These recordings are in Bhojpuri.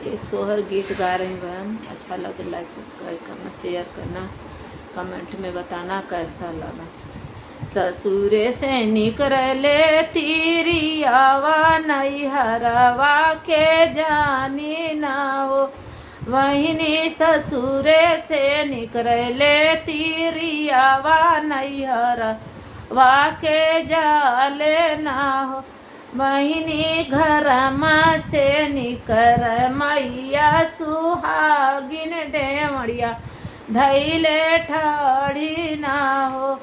एक सोहर गीत गा रही बहन। अच्छा लगे लाइक सब्सक्राइब करना, शेयर करना, कमेंट में बताना कैसा लगा। ससुरे से निकले तिरियावा नैहरवा के जानी ना हो। वहीनी ससुरे से निकले तिरियावा नैहरवा के जाले ना हो। बहिनी घर में से निकर मैया सुहागिन डेमड़िया धैले ठाड़ी ना हो।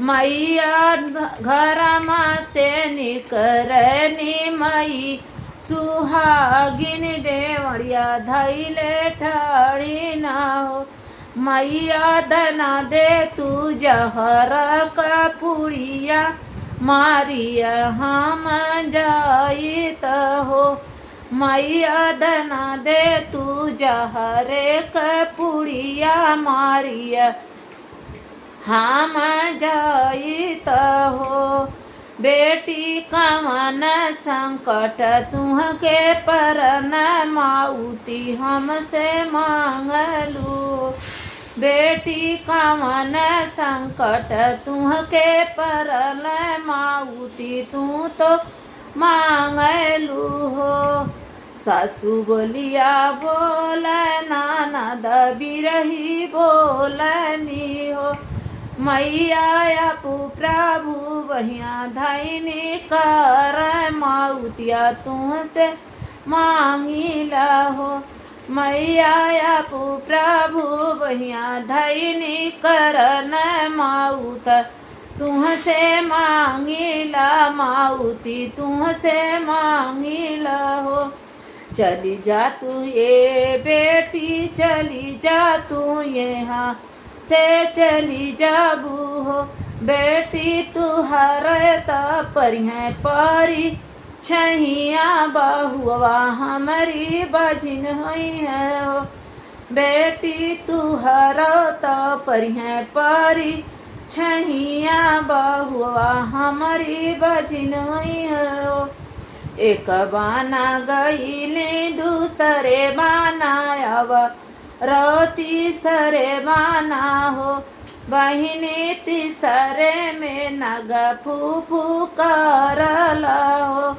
मैया घर में से निकरनी मई सुहागिन डेमड़िया धैले ठाड़ी ना हो। मैया दना दे तू जहर कपुड़िया मारिया हम जाइत हो। मैया दना दे तू जहरे कपुड़िया मारिया हम जाइत हो। बेटी कवन संकट तुहके परन माउती हमसे मांगलू। बेटी कवन संकट तुहके परन माउती तू तो मांगलू हो। सासू बोलिया बोल ननद बिरही बोलनी हो। मैया अपू प्रभु बहिया धैनी कर माउतिया तुहसे मांगिला हो। मैया अपू प्रभु बहिया धैनी कर माउत तुहसे मांगिला माउती तुहसे मांगिला हो। चली जा तू ये बेटी चली जा तू यहाँ से चली जाबू हो। बेटी तू हर परिह परी छहिया बहुआ हमारी बजिन हुई है हो। बेटी तू हर परिह परी छहिया बहुआ हमारी बजिन हुई है हो। एक बाना गईले दूसरे बाना अब तीसरे बाना हो। बहिनी तीसरे में नग फूफू करला हो।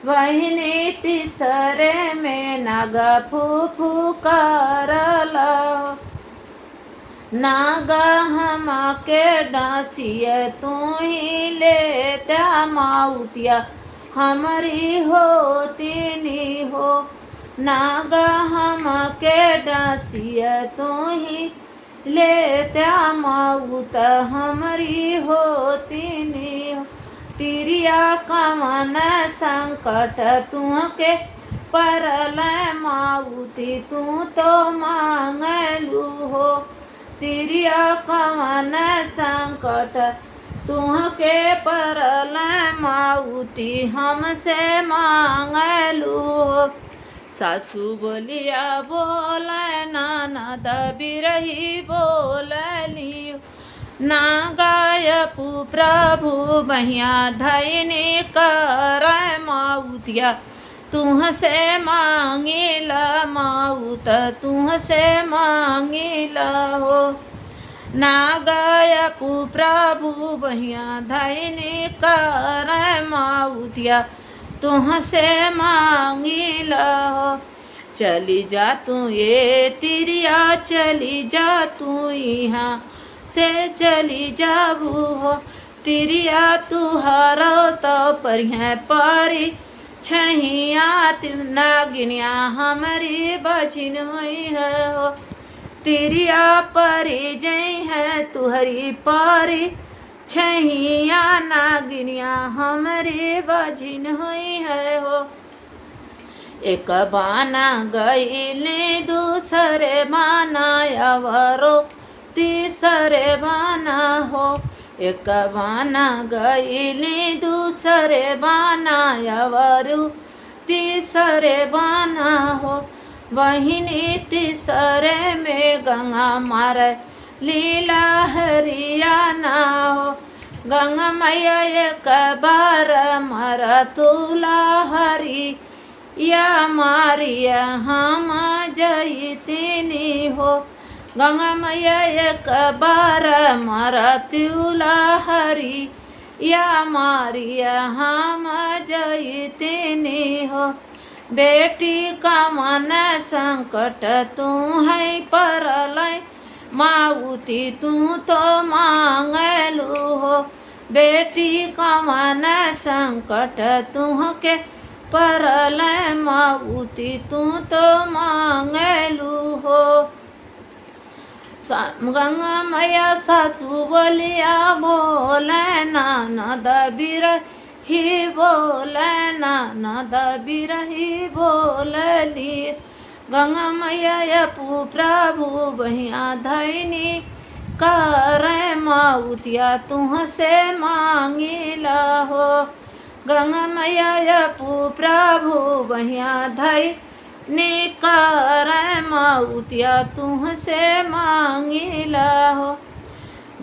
बहिनी तीसरे में नग फूफू करला हो। नाग हम के डांसिए तू ही ले त्या माउतिया हमारी होती नी हो। नाग हम के डांसिए तू ही ले त्या माउत हमारी होती नी हो। तिरिया कवन संकट तुहके परल माउती तू तो मांगलू हो। तिरिया कवन संकट तुहके परल माउती हमसे मांगलू हो। सासू बोलिया बोल ननद बिरही बोलली ना गायपू प्रभु बहिया धैनी कर माउतिया तुहसे मांगिला माउत तुहसे मांगिला हो। ना गायपू प्रभु बहिया धैनी कर माउतिया तुहसे मांगिला हो। चली जा तू ये तिरिया चली जा तू यहाँ से चली जाबू हो। तिरिया तू हरो तो परिह परी छहिया नागिनिया हमारी बचिन हुई है हो। तिरिया परी जई है तुहरी परी छहिया नागिनिया हमारी बजिन हुई है हो। एक बाना गईले दूसरे बाना अवरो तीसरे बाना हो। एक बाना गईले दूसरे बाना अवरु तीसरे बाना हो। बहिनी तीसरे में गंगा मार लीला हरियाना हो। गंगा मैया एक बार मर तुला हरी या मारिया हम जयतिनी हो। गंगा मैया एक बार मरत्युला हरी, या मारिया हम जयतिनी हो। बेटी का मन संकट तू है परलय, माउती तू तो मांगलू हो। बेटी का मन संकट तू के परलय, माउती तू तो मांगलू हो। गंगा मैया सासू बोलिया बोले ननद बिरही, बोले ननद बिरही बोलली। गंगा मैया प्रभु बहिया धैनी, करे माउतिया तुहसे मांगिला हो। गंगा मैया प्रभु बहिया धैनी, करे माउतिया तुहसे मांगिला हो।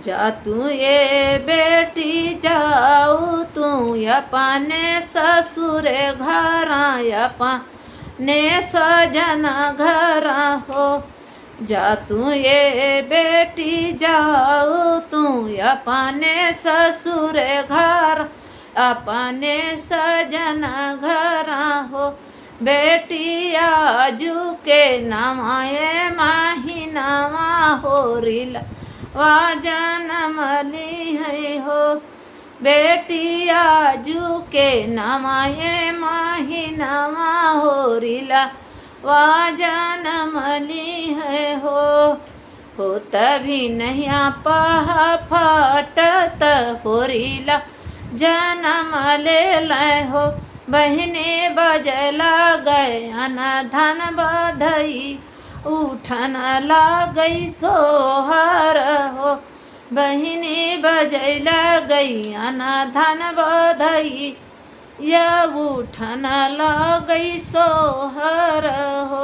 जा तू ये बेटी जाऊ तू अपने ससुरे घर, अपने सजन घर हो। जा तू ये बेटी जाऊ तू अपने ससुरे घर, अपने सजन घर हो। बेटी आजू के नमाए महीनावा होरिला वा जनमली है हो। बेटी आजू के नमाए महीनावा होरिला वा जनमली है हो। तभी नैया पहा फटत होरिला जनम ले लय हो। बहने बजला गयन धन बधई, उठन लागई सोहर हो। बहने बजला गयन धन बधई, या उठन लागई सोहर हो।